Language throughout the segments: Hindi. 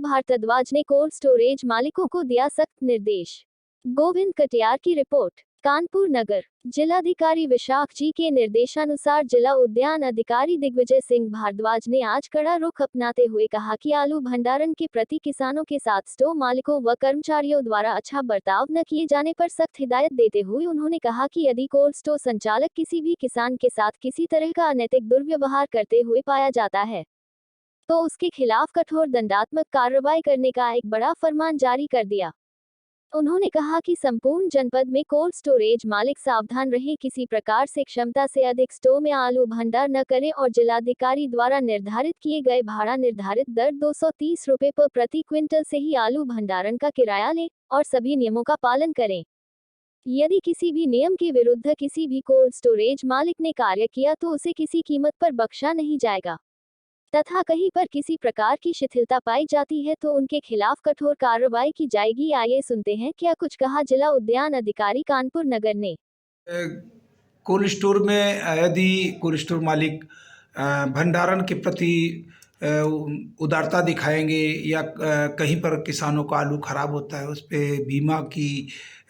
भारद्वाज ने कोल्ड स्टोरेज मालिकों को दिया सख्त निर्देश। गोविंद कटियार की रिपोर्ट। कानपुर नगर जिलाधिकारी विशाख जी के निर्देशानुसार जिला उद्यान अधिकारी दिग्विजय सिंह भारद्वाज ने आज कड़ा रुख अपनाते हुए कहा कि आलू भंडारण के प्रति किसानों के साथ स्टोर मालिकों व कर्मचारियों द्वारा अच्छा बर्ताव न किए जाने पर सख्त हिदायत देते हुए उन्होंने कहा कि यदि कोल्ड स्टोर संचालक किसी भी किसान के साथ किसी तरह का अनैतिक दुर्व्यवहार करते हुए पाया जाता है तो उसके खिलाफ कठोर दंडात्मक कार्रवाई करने का एक बड़ा फरमान जारी कर दिया। उन्होंने कहा कि संपूर्ण जनपद में कोल्ड स्टोरेज मालिक सावधान रहे, किसी प्रकार से क्षमता से अधिक स्टोर में आलू भंडार न करें और जिलाधिकारी द्वारा निर्धारित किए गए भाड़ा निर्धारित दर 230 रुपए पर प्रति क्विंटल से ही आलू भंडारण का किराया लें और सभी नियमों का पालन करें। यदि किसी भी नियम के विरुद्ध किसी भी कोल्ड स्टोरेज मालिक ने कार्य किया तो उसे किसी कीमत पर बख्शा नहीं जाएगा तथा कहीं पर किसी प्रकार की शिथिलता पाई जाती है तो उनके खिलाफ कठोर कार्रवाई की जाएगी। आइए सुनते हैं क्या कुछ कहा जिला उद्यान अधिकारी कानपुर नगर ने। कोल्ड स्टोर में यदि कोल्ड स्टोर मालिक भंडारण के प्रति उदारता दिखाएंगे या कहीं पर किसानों का आलू खराब होता है उस पर बीमा की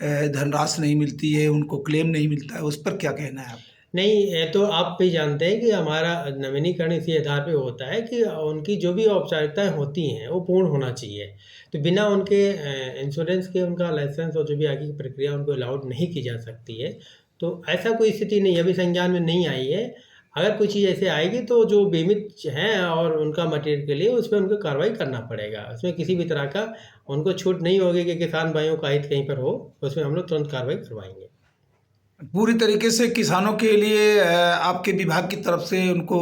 धनराशि नहीं मिलती है, उनको क्लेम नहीं मिलता है, उस पर क्या कहना है आप? नहीं, ये तो आप भी जानते हैं कि हमारा नवीनीकरण इसी आधार पे होता है कि उनकी जो भी औपचारिकताएं होती हैं वो पूर्ण होना चाहिए। तो बिना उनके इंश्योरेंस के उनका लाइसेंस और जो भी आगे की प्रक्रिया उनको अलाउड नहीं की जा सकती है। तो ऐसा कोई स्थिति नहीं, अभी संज्ञान में नहीं आई है। अगर कोई चीज़ ऐसे आएगी तो जो बीमित हैं और उनका मटेरियल के लिए उस पर उनको कार्रवाई करना पड़ेगा। उसमें किसी भी तरह का उनको छूट नहीं होगी कि किसान भाइयों का हित कहीं पर हो, उसमें हम लोग तुरंत कार्रवाई करवाएंगे। पूरी तरीके से किसानों के लिए आपके विभाग की तरफ से उनको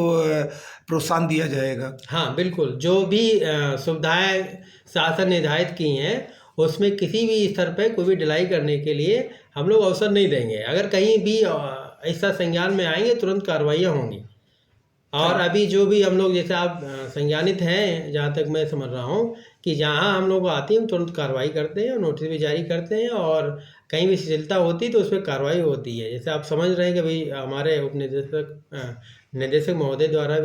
प्रोत्साहन दिया जाएगा। हाँ बिल्कुल, जो भी सुविधाएं शासन निर्धारित की हैं उसमें किसी भी स्तर पे कोई भी ढिलाई करने के लिए हम लोग अवसर नहीं देंगे। अगर कहीं भी ऐसा संज्ञान में आएंगे तुरंत कार्रवाइयाँ होंगी। और अभी जो भी हम लोग जैसे आप संज्ञानित हैं, जहाँ तक मैं समझ रहा हूँ कि जहाँ हम लोग आती हैं हम तुरंत कार्रवाई करते हैं, नोटिस भी जारी करते हैं और कहीं भी शिथिलता होती है तो उस पर कार्रवाई होती है। जैसे आप समझ रहे हैं कि भाई हमारे निदेशक महोदय द्वारा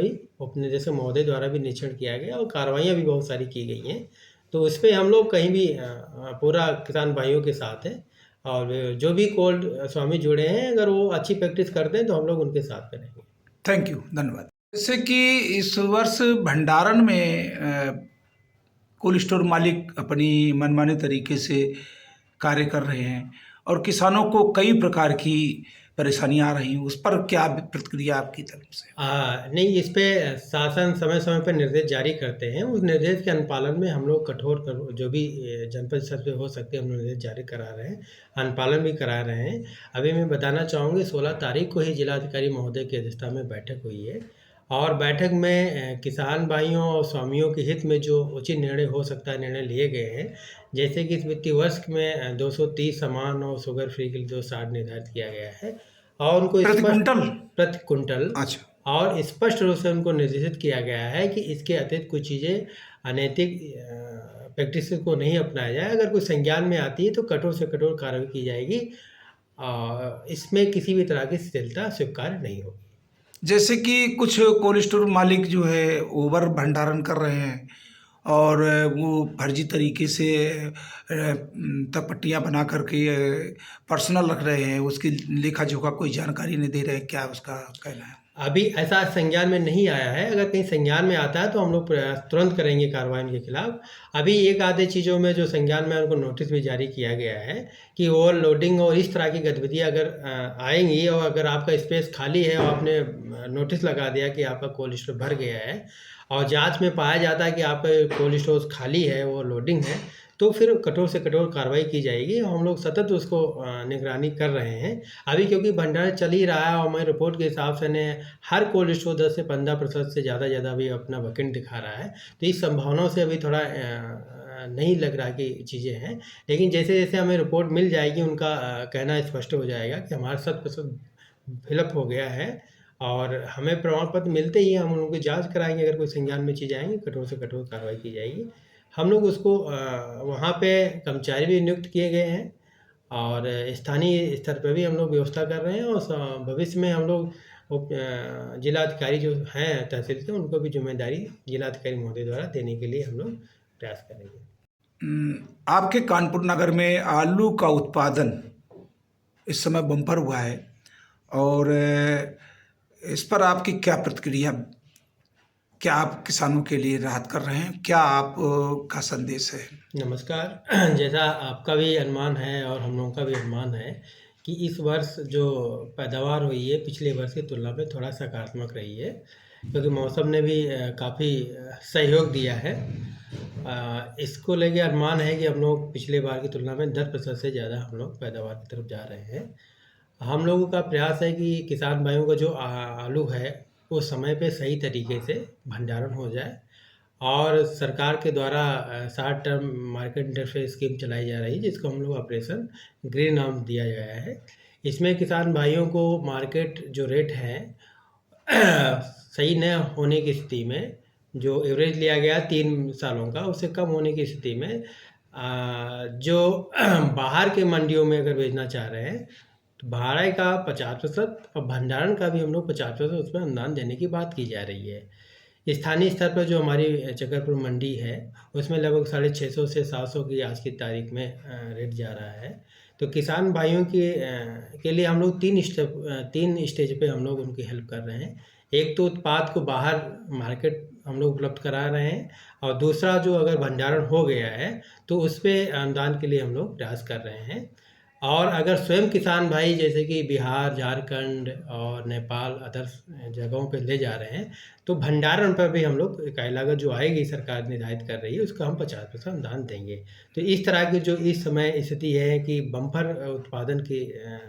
भी निरीक्षण किया गया और कार्रवाइयाँ भी बहुत सारी की गई हैं। तो उस पर हम लोग कहीं भी पूरा किसान भाइयों के साथ हैं और जो भी कोल्ड स्वामी जुड़े हैं अगर वो अच्छी प्रैक्टिस करते हैं तो हम लोग उनके साथ में रहेंगे। थैंक यू, धन्यवाद। जैसे कि इस वर्ष भंडारण में कोल्ड स्टोर मालिक अपनी मनमाने तरीके से कार्य कर रहे हैं और किसानों को कई प्रकार की परेशानियां आ रही हैं, उस पर क्या प्रतिक्रिया आपकी तरफ से? नहीं, इस पे शासन समय समय पर निर्देश जारी करते हैं। उस निर्देश के अनुपालन में हम लोग जो भी जनपद स्तर पे हो सकते हैं हम निर्देश जारी करा रहे हैं, अनुपालन भी करा रहे हैं। अभी मैं बताना चाहूँगी 16 तारीख को ही जिलाधिकारी महोदय की अध्यक्षता में बैठक हुई है और बैठक में किसान भाइयों और स्वामियों के हित में जो उचित निर्णय हो सकता है निर्णय लिए गए हैं। जैसे कि इस वित्तीय वर्ष में 230 सामान और शुगर फ्री के लिए 260 निर्धारित किया गया है और उनको प्रति कुंटल अच्छा, और स्पष्ट रूप से उनको निर्देशित किया गया है कि इसके अतिरिक्त कुछ चीज़ें अनैतिक प्रैक्टिस को नहीं अपनाया जाए। अगर कोई संज्ञान में आती है तो कठोर से कठोर कार्रवाई की जाएगी। इसमें किसी भी तरह की शिथिलता स्वीकार्य नहीं होगी। जैसे कि कुछ कोल्ड स्टोर मालिक जो है ओवर भंडारण कर रहे हैं और वो फर्जी तरीके से तपट्टियाँ बना करके पर्सनल रख रहे हैं, उसकी लेखा जोखा कोई जानकारी नहीं दे रहे हैं, क्या उसका कहना है? अभी ऐसा संज्ञान में नहीं आया है। अगर कहीं संज्ञान में आता है तो हम लोग तुरंत करेंगे कार्रवाई उनके खिलाफ। अभी एक आधे चीज़ों में जो संज्ञान में उनको नोटिस भी जारी किया गया है कि ओवरलोडिंग और इस तरह की गतिविधियां अगर आएंगी और अगर आपका स्पेस खाली है और आपने नोटिस लगा दिया कि आपका कोल्ड स्टोर भर गया है और जांच में पाया जाता है कि आपका कोल्ड स्टोर खाली है, ओवरलोडिंग है, तो फिर कठोर से कठोर कार्रवाई की जाएगी। हम लोग सतत उसको निगरानी कर रहे हैं। अभी क्योंकि भंडारण चल ही रहा है और हमारी रिपोर्ट के हिसाब से ने हर कोल्ड स्टोर 10 से 15% से ज़्यादा भी अपना वैकेंट दिखा रहा है। तो इस संभावनाओं से अभी थोड़ा नहीं लग रहा कि चीज़ें हैं, लेकिन जैसे जैसे हमें रिपोर्ट मिल जाएगी उनका कहना स्पष्ट हो जाएगा कि हमारा 100% फिलअप हो गया है और हमें प्रमाण पत्र मिलते ही हम उनकी जाँच कराएंगे। अगर कोई संज्ञान में चीज़ आएंगी कठोर से कठोर कार्रवाई की जाएगी। हम लोग उसको वहाँ पे कर्मचारी भी नियुक्त किए गए हैं और स्थानीय स्तर पे भी हम लोग व्यवस्था कर रहे हैं और भविष्य में हम लोग जिलाधिकारी जो हैं तहसील के उनको भी जिम्मेदारी जिलाधिकारी महोदय द्वारा देने के लिए हम लोग प्रयास करेंगे। आपके कानपुर नगर में आलू का उत्पादन इस समय बम्पर हुआ है और इस पर आपकी क्या प्रतिक्रिया? क्या आप किसानों के लिए राहत कर रहे हैं? क्या आप का संदेश है? नमस्कार। जैसा आपका भी अनुमान है और हम लोगों का भी अनुमान है कि इस वर्ष जो पैदावार हुई है पिछले वर्ष की तुलना में थोड़ा सकारात्मक रही है, क्योंकि मौसम ने भी काफ़ी सहयोग दिया है। इसको लेके अनुमान है कि हम लोग पिछले बार की तुलना में 10% से ज़्यादा हम लोग पैदावार की तरफ जा रहे हैं। हम लोगों का प्रयास है कि किसान भाइयों का जो आलू है वो समय पे सही तरीके से भंडारण हो जाए, और सरकार के द्वारा short term market interface scheme चलाई जा रही है, जिसको हम लोग ऑपरेशन ग्रीन नाम दिया गया है। इसमें किसान भाइयों को मार्केट जो रेट है सही न होने की स्थिति में, जो एवरेज लिया गया 3 सालों का, उससे कम होने की स्थिति में जो बाहर के मंडियों में अगर बेचना चाह रहे हैं तो भाड़े का 50% और भंडारण का भी हम लोग 50% उसमें अनुदान देने की बात की जा रही है। स्थानीय स्तर पर जो हमारी चकरपुर मंडी है उसमें लगभग 650 से 700 की आज की तारीख में रेट जा रहा है। तो किसान भाइयों के लिए हम लोग 3 स्टेज पे हम लोग उनकी हेल्प कर रहे हैं। एक तो उत्पाद को बाहर मार्केट हम लोग उपलब्ध करा रहे हैं, और दूसरा जो अगर भंडारण हो गया है तो उस पे अनुदान के लिए हम लोग प्रयास कर रहे हैं। और अगर स्वयं किसान भाई जैसे कि बिहार, झारखंड और नेपाल अदर्स जगहों पे ले जा रहे हैं तो भंडारण पर भी हम लोग इकाई लागत जो आएगी सरकार निर्धारित कर रही है उसका हम 50% अनुदान देंगे। तो इस तरह की जो इस समय स्थिति है कि बम्पर उत्पादन के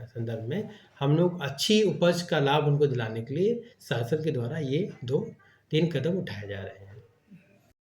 संदर्भ में हम लोग अच्छी उपज का लाभ उनको दिलाने के लिए शासन के द्वारा ये 2-3 कदम उठाए जा रहे हैं।